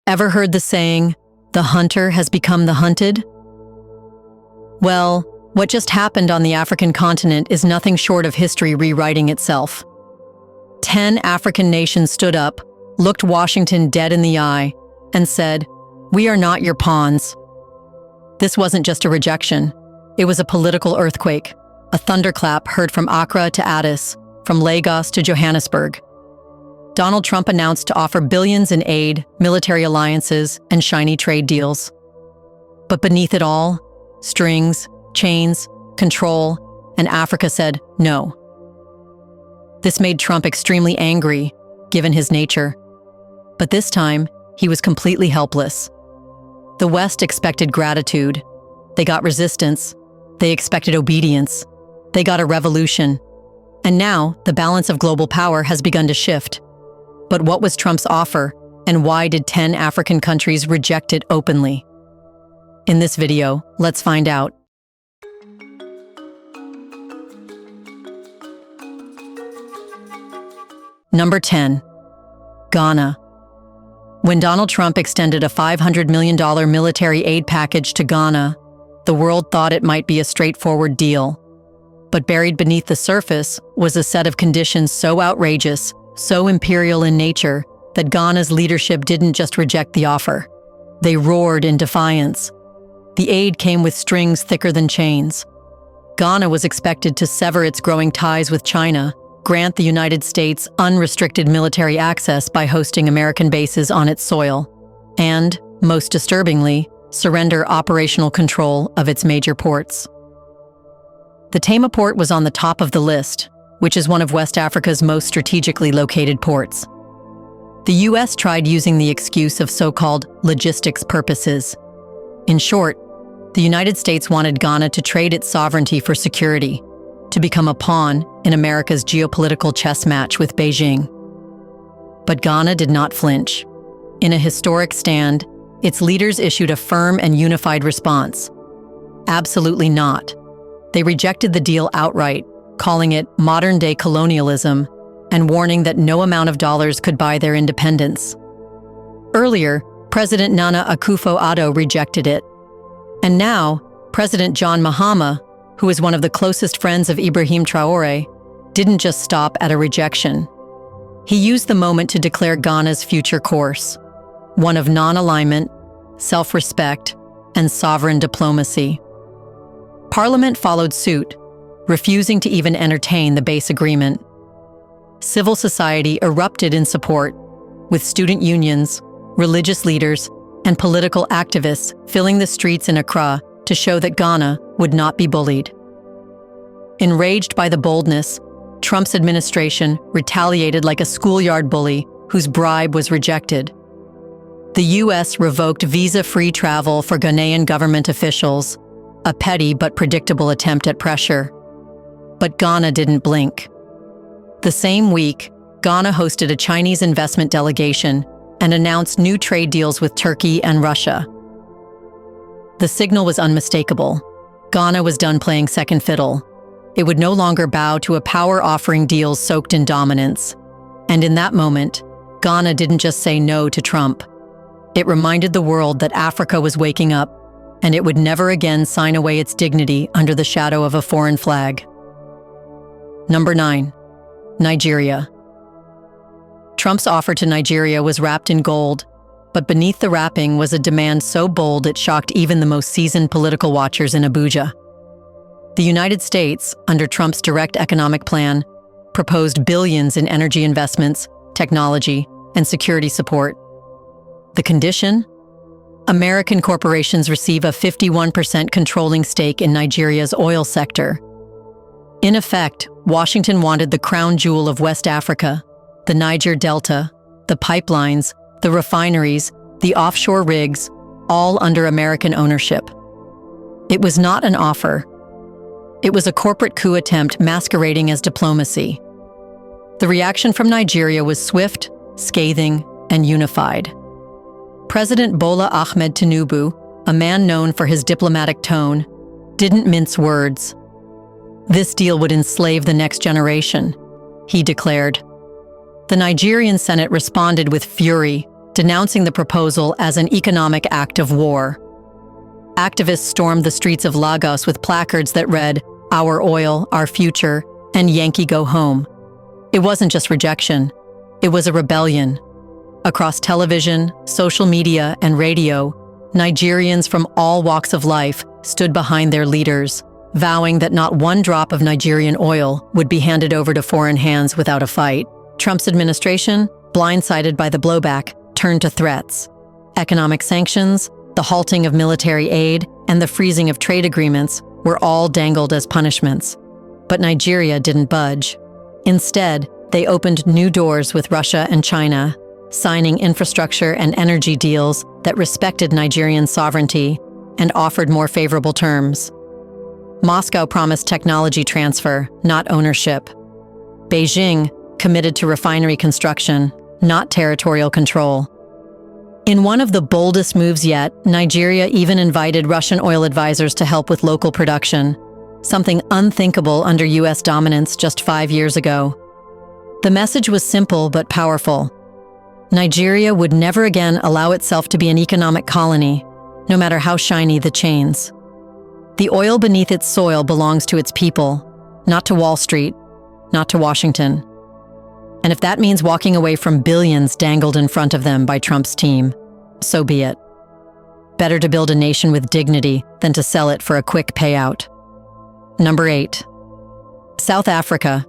Ever heard the saying, "The hunter has become the hunted"? Well, what just happened on the African continent is nothing short of history rewriting itself. 10 African nations stood up, looked Washington dead in the eye, and said, "We are not your pawns." This wasn't just a rejection. It was a political earthquake, a thunderclap heard from Accra to Addis, from Lagos to Johannesburg. Donald Trump announced to offer billions in aid, military alliances, and shiny trade deals. But beneath it all, strings, chains, control, and Africa said no. This made Trump extremely angry, given his nature. But this time, he was completely helpless. The West expected gratitude. They got resistance. They expected obedience. They got a revolution. And now, the balance of global power has begun to shift. But what was Trump's offer, and why did 10 African countries reject it openly? In this video, let's find out. Number 10. Ghana. When Donald Trump extended a $500 million military aid package to Ghana, the world thought it might be a straightforward deal. But buried beneath the surface was a set of conditions so outrageous, so imperial in nature, that Ghana's leadership didn't just reject the offer. They roared in defiance. The aid came with strings thicker than chains. Ghana was expected to sever its growing ties with China, grant the United States unrestricted military access by hosting American bases on its soil, and, most disturbingly, surrender operational control of its major ports. The Tema port was on the top of the list, which is one of West Africa's most strategically located ports. The U.S. tried using the excuse of so-called logistics purposes. In short, the United States wanted Ghana to trade its sovereignty for security, to become a pawn in America's geopolitical chess match with Beijing. But Ghana did not flinch. In a historic stand, its leaders issued a firm and unified response. Absolutely not. They rejected the deal outright, calling it modern-day colonialism and warning that no amount of dollars could buy their independence. Earlier, President Nana Akufo-Addo rejected it. And now, President John Mahama, who is one of the closest friends of Ibrahim Traoré, didn't just stop at a rejection. He used the moment to declare Ghana's future course, one of non-alignment, self-respect, and sovereign diplomacy. Parliament followed suit, refusing to even entertain the base agreement. Civil society erupted in support, with student unions, religious leaders, and political activists filling the streets in Accra to show that Ghana would not be bullied. Enraged by the boldness, Trump's administration retaliated like a schoolyard bully whose bribe was rejected. The U.S. revoked visa-free travel for Ghanaian government officials, a petty but predictable attempt at pressure. But Ghana didn't blink. The same week, Ghana hosted a Chinese investment delegation and announced new trade deals with Turkey and Russia. The signal was unmistakable. Ghana was done playing second fiddle. It would no longer bow to a power offering deals soaked in dominance. And in that moment, Ghana didn't just say no to Trump. It reminded the world that Africa was waking up, and it would never again sign away its dignity under the shadow of a foreign flag. Number 9. Nigeria. Trump's offer to Nigeria was wrapped in gold, but beneath the wrapping was a demand so bold it shocked even the most seasoned political watchers in Abuja. The United States, under Trump's direct economic plan, proposed billions in energy investments, technology, and security support. The condition? American corporations receive a 51% controlling stake in Nigeria's oil sector. In effect, Washington wanted the crown jewel of West Africa, the Niger Delta, the pipelines, the refineries, the offshore rigs, all under American ownership. It was not an offer. It was a corporate coup attempt masquerading as diplomacy. The reaction from Nigeria was swift, scathing, and unified. President Bola Ahmed Tinubu, a man known for his diplomatic tone, didn't mince words. This deal would enslave the next generation, he declared. The Nigerian Senate responded with fury, denouncing the proposal as an economic act of war. Activists stormed the streets of Lagos with placards that read, "Our oil, our future," and "Yankee go home." It wasn't just rejection, it was a rebellion. Across television, social media, and radio, Nigerians from all walks of life stood behind their leaders, vowing that not one drop of Nigerian oil would be handed over to foreign hands without a fight. Trump's administration, blindsided by the blowback, turned to threats. Economic sanctions, the halting of military aid, and the freezing of trade agreements were all dangled as punishments. But Nigeria didn't budge. Instead, they opened new doors with Russia and China, signing infrastructure and energy deals that respected Nigerian sovereignty and offered more favorable terms. Moscow promised technology transfer, not ownership. Beijing committed to refinery construction, not territorial control. In one of the boldest moves yet, Nigeria even invited Russian oil advisors to help with local production, something unthinkable under U.S. dominance just 5 years ago. The message was simple but powerful. Nigeria would never again allow itself to be an economic colony, no matter how shiny the chains. The oil beneath its soil belongs to its people, not to Wall Street, not to Washington. And if that means walking away from billions dangled in front of them by Trump's team, so be it. Better to build a nation with dignity than to sell it for a quick payout. Number 8. South Africa.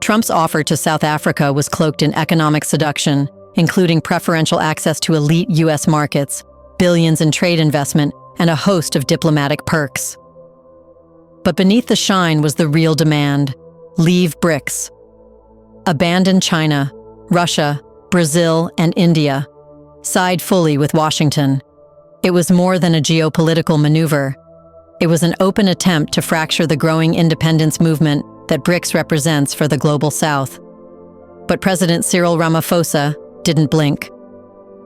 Trump's offer to South Africa was cloaked in economic seduction, including preferential access to elite U.S. markets, billions in trade investment, and a host of diplomatic perks. But beneath the shine was the real demand: leave BRICS. Abandon China, Russia, Brazil, and India. Side fully with Washington. It was more than a geopolitical maneuver. It was an open attempt to fracture the growing independence movement that BRICS represents for the global South. But President Cyril Ramaphosa didn't blink.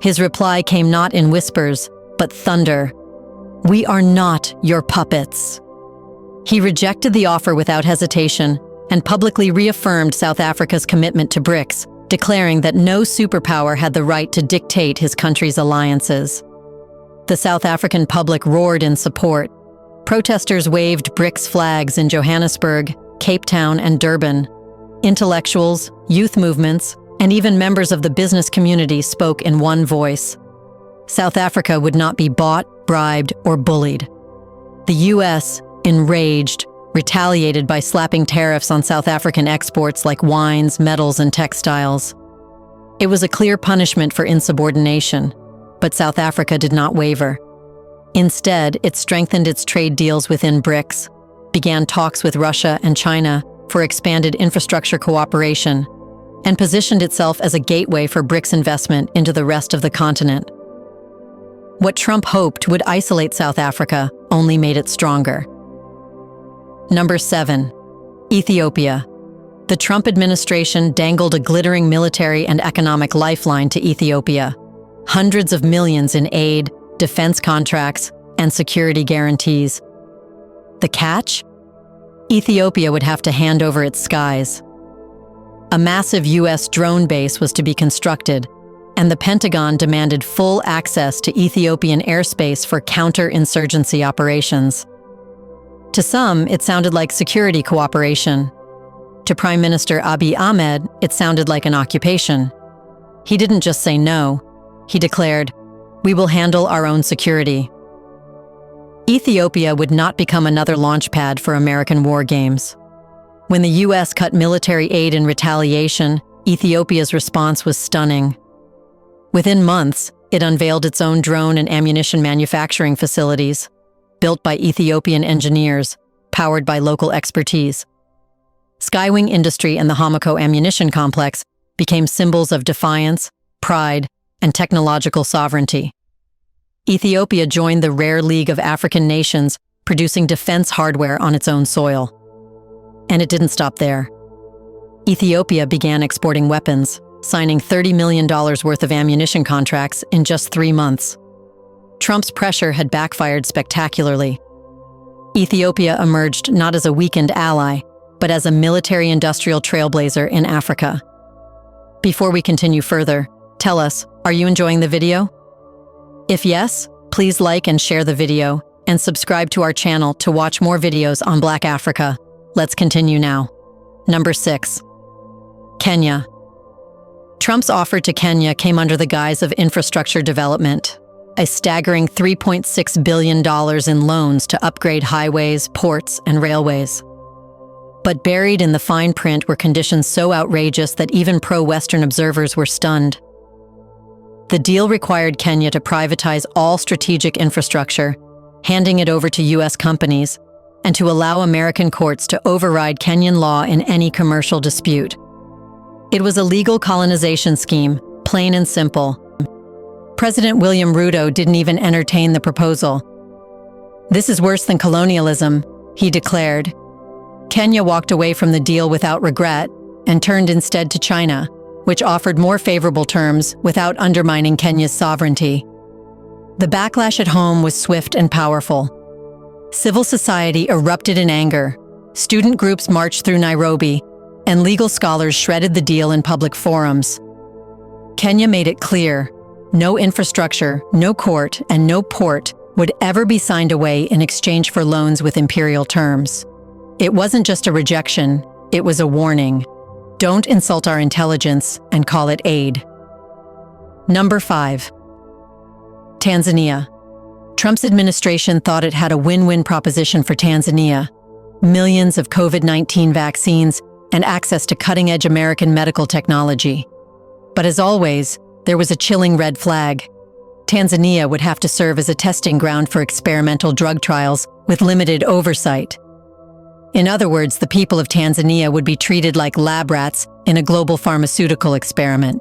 His reply came not in whispers, but thunder. "We are not your puppets." He rejected the offer without hesitation and publicly reaffirmed South Africa's commitment to BRICS, declaring that no superpower had the right to dictate his country's alliances. The South African public roared in support. Protesters waved BRICS flags in Johannesburg, Cape Town, and Durban. Intellectuals, youth movements, and even members of the business community spoke in one voice. South Africa would not be bought, bribed, or bullied. The U.S., enraged, retaliated by slapping tariffs on South African exports like wines, metals, and textiles. It was a clear punishment for insubordination, but South Africa did not waver. Instead, it strengthened its trade deals within BRICS, began talks with Russia and China for expanded infrastructure cooperation, and positioned itself as a gateway for BRICS investment into the rest of the continent. What Trump hoped would isolate South Africa only made it stronger. Number 7. Ethiopia. The Trump administration dangled a glittering military and economic lifeline to Ethiopia. Hundreds of millions in aid, defense contracts, and security guarantees. The catch? Ethiopia would have to hand over its skies. A massive U.S. drone base was to be constructed, and the Pentagon demanded full access to Ethiopian airspace for counter-insurgency operations. To some, it sounded like security cooperation. To Prime Minister Abiy Ahmed, it sounded like an occupation. He didn't just say no. He declared, "We will handle our own security." Ethiopia would not become another launchpad for American war games. When the U.S. cut military aid in retaliation, Ethiopia's response was stunning. Within months, it unveiled its own drone and ammunition manufacturing facilities, built by Ethiopian engineers, powered by local expertise. Skywing Industry and the Hamako ammunition complex became symbols of defiance, pride, and technological sovereignty. Ethiopia joined the rare league of African nations producing defense hardware on its own soil. And it didn't stop there. Ethiopia began exporting weapons, signing $30 million worth of ammunition contracts in just 3 months. Trump's pressure had backfired spectacularly. Ethiopia emerged not as a weakened ally, but as a military-industrial trailblazer in Africa. Before we continue further, tell us, Are you enjoying the video? If yes, please like and share the video and subscribe to our channel to watch more videos on Black Africa. Let's continue now. Number 6. Kenya. Trump's offer to Kenya came under the guise of infrastructure development, a staggering $3.6 billion in loans to upgrade highways, ports, and railways. But buried in the fine print were conditions so outrageous that even pro-Western observers were stunned. The deal required Kenya to privatize all strategic infrastructure, handing it over to U.S. companies, and to allow American courts to override Kenyan law in any commercial dispute. It was a legal colonization scheme, plain and simple. President William Ruto didn't even entertain the proposal. "This is worse than colonialism," he declared. Kenya walked away from the deal without regret and turned instead to China, which offered more favorable terms without undermining Kenya's sovereignty. The backlash at home was swift and powerful. Civil society erupted in anger, student groups marched through Nairobi, and legal scholars shredded the deal in public forums. Kenya made it clear, no infrastructure, no court, and no port would ever be signed away in exchange for loans with imperial terms. It wasn't just a rejection, it was a warning. Don't insult our intelligence and call it aid. Number 5. Tanzania. Trump's administration thought it had a win-win proposition for Tanzania: millions of COVID-19 vaccines and access to cutting-edge American medical technology. But as always, there was a chilling red flag. Tanzania would have to serve as a testing ground for experimental drug trials with limited oversight. In other words, the people of Tanzania would be treated like lab rats in a global pharmaceutical experiment.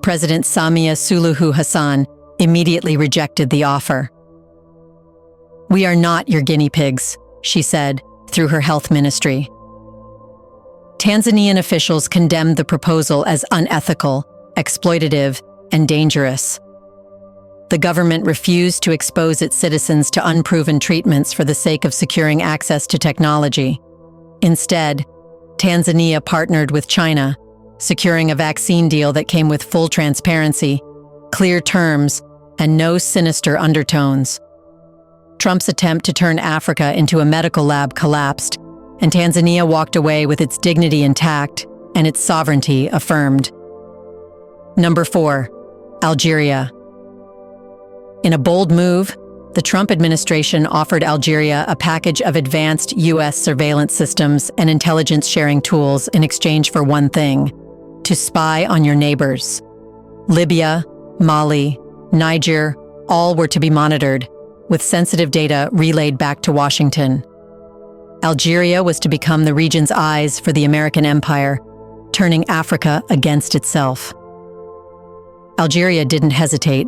President Samia Suluhu Hassan immediately rejected the offer. "We are not your guinea pigs," she said through her health ministry. Tanzanian officials condemned the proposal as unethical, exploitative, and dangerous. The government refused to expose its citizens to unproven treatments for the sake of securing access to technology. Instead, Tanzania partnered with China, securing a vaccine deal that came with full transparency, clear terms, and no sinister undertones. Trump's attempt to turn Africa into a medical lab collapsed, and Tanzania walked away with its dignity intact and its sovereignty affirmed. Number 4. Algeria. In a bold move, the Trump administration offered Algeria a package of advanced U.S. surveillance systems and intelligence-sharing tools in exchange for one thing: to spy on your neighbors. Libya, Mali, Niger, all were to be monitored, with sensitive data relayed back to Washington. Algeria was to become the region's eyes for the American empire, turning Africa against itself. Algeria didn't hesitate.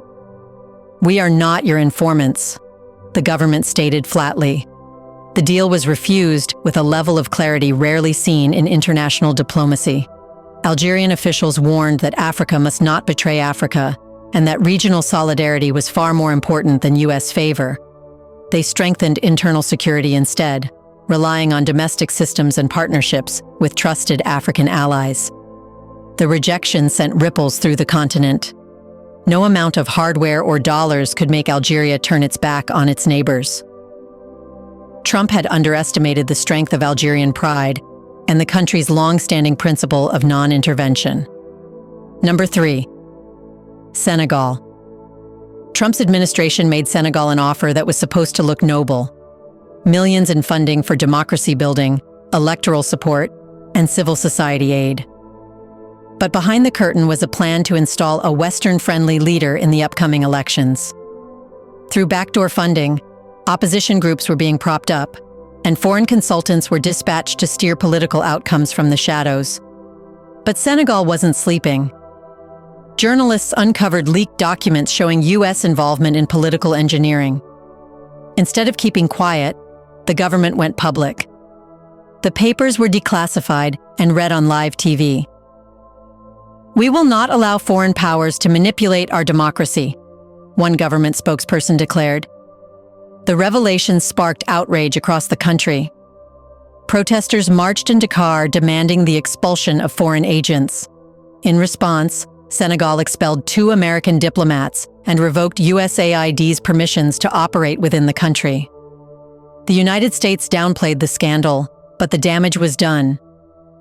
"We are not your informants," the government stated flatly. The deal was refused with a level of clarity rarely seen in international diplomacy. Algerian officials warned that Africa must not betray Africa, and that regional solidarity was far more important than U.S. favor. They strengthened internal security instead, relying on domestic systems and partnerships with trusted African allies. The rejection sent ripples through the continent. No amount of hardware or dollars could make Algeria turn its back on its neighbors. Trump had underestimated the strength of Algerian pride and the country's long-standing principle of non-intervention. Number 3. Senegal. Trump's administration made Senegal an offer that was supposed to look noble: millions in funding for democracy building, electoral support, and civil society aid. But behind the curtain was a plan to install a Western-friendly leader in the upcoming elections. Through backdoor funding, opposition groups were being propped up, and foreign consultants were dispatched to steer political outcomes from the shadows. But Senegal wasn't sleeping. Journalists uncovered leaked documents showing U.S. involvement in political engineering. Instead of keeping quiet, the government went public. The papers were declassified and read on live TV. "We will not allow foreign powers to manipulate our democracy," one government spokesperson declared. The revelations sparked outrage across the country. Protesters marched in Dakar demanding the expulsion of foreign agents. In response, Senegal expelled 2 American diplomats and revoked USAID's permissions to operate within the country. The United States downplayed the scandal, but the damage was done.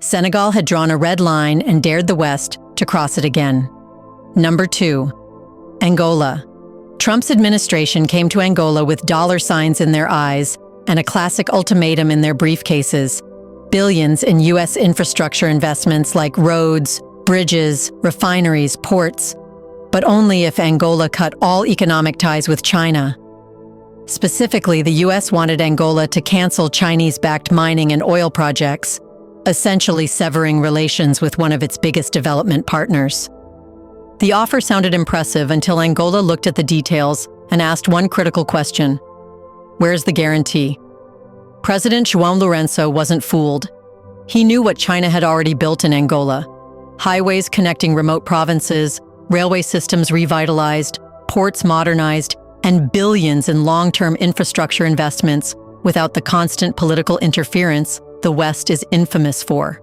Senegal had drawn a red line and dared the West to cross it again. Number 2. Angola. Trump's administration came to Angola with dollar signs in their eyes and a classic ultimatum in their briefcases: billions in U.S. infrastructure investments like roads, bridges, refineries, ports, but only if Angola cut all economic ties with China. Specifically, the U.S. wanted Angola to cancel Chinese-backed mining and oil projects, essentially severing relations with one of its biggest development partners. The offer sounded impressive until Angola looked at the details and asked one critical question: where's the guarantee? President João Lourenço wasn't fooled. He knew what China had already built in Angola: highways connecting remote provinces, railway systems revitalized, ports modernized, and billions in long-term infrastructure investments without the constant political interference the West is infamous for.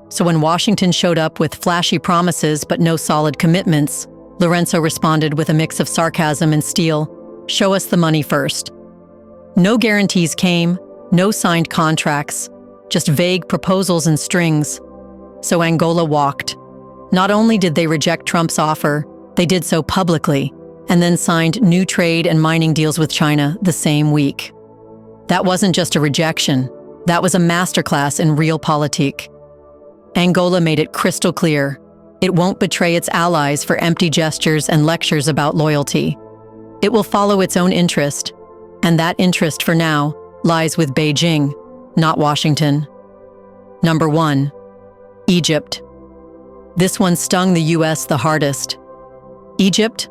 So when Washington showed up with flashy promises but no solid commitments, Lourenço responded with a mix of sarcasm and steel: show us the money first. No guarantees came, no signed contracts, just vague proposals and strings. So Angola walked. Not only did they reject Trump's offer, they did so publicly, and then signed new trade and mining deals with China the same week. That wasn't just a rejection. That was a masterclass in realpolitik. Angola made it crystal clear: it won't betray its allies for empty gestures and lectures about loyalty. It will follow its own interest, and that interest, for now, lies with Beijing, not Washington. Number 1. Egypt. This one stung the U.S. the hardest. Egypt,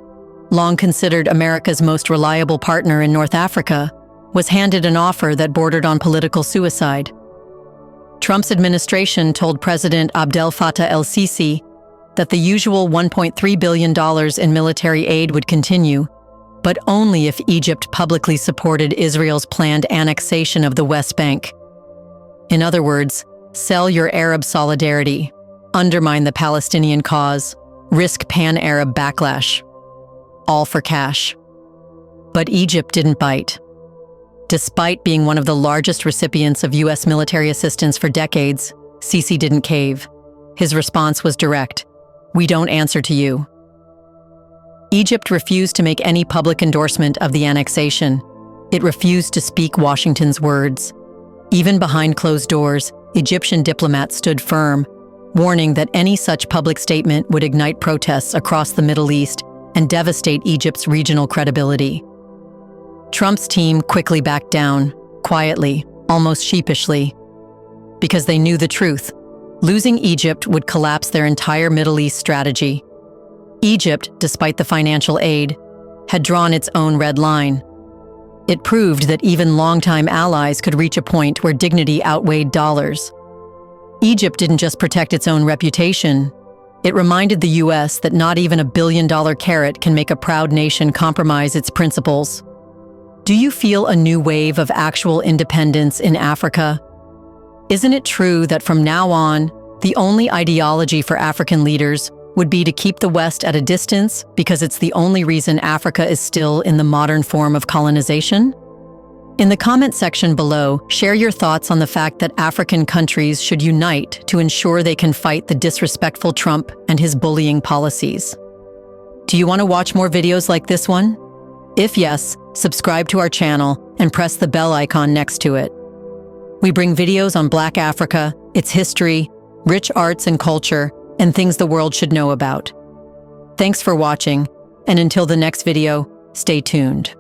long considered America's most reliable partner in North Africa, was handed an offer that bordered on political suicide. Trump's administration told President Abdel Fattah el-Sisi that the usual $1.3 billion in military aid would continue, but only if Egypt publicly supported Israel's planned annexation of the West Bank. In other words, sell your Arab solidarity, undermine the Palestinian cause, risk pan-Arab backlash. All for cash. But Egypt didn't bite. Despite being one of the largest recipients of U.S. military assistance for decades, Sisi didn't cave. His response was direct: we don't answer to you. Egypt refused to make any public endorsement of the annexation. It refused to speak Washington's words. Even behind closed doors, Egyptian diplomats stood firm, warning that any such public statement would ignite protests across the Middle East and devastate Egypt's regional credibility. Trump's team quickly backed down, quietly, almost sheepishly, because they knew the truth. Losing Egypt would collapse their entire Middle East strategy. Egypt, despite the financial aid, had drawn its own red line. It proved that even longtime allies could reach a point where dignity outweighed dollars. Egypt didn't just protect its own reputation. It reminded the U.S. that not even $1 billion carrot can make a proud nation compromise its principles. Do you feel a new wave of actual independence in Africa? Isn't it true that from now on, the only ideology for African leaders would be to keep the West at a distance because it's the only reason Africa is still in the modern form of colonization? In the comment section below, share your thoughts on the fact that African countries should unite to ensure they can fight the disrespectful Trump and his bullying policies. Do you want to watch more videos like this one? If yes, subscribe to our channel and press the bell icon next to it. We bring videos on Black Africa, its history, rich arts and culture, and things the world should know about. Thanks for watching, and until the next video, stay tuned.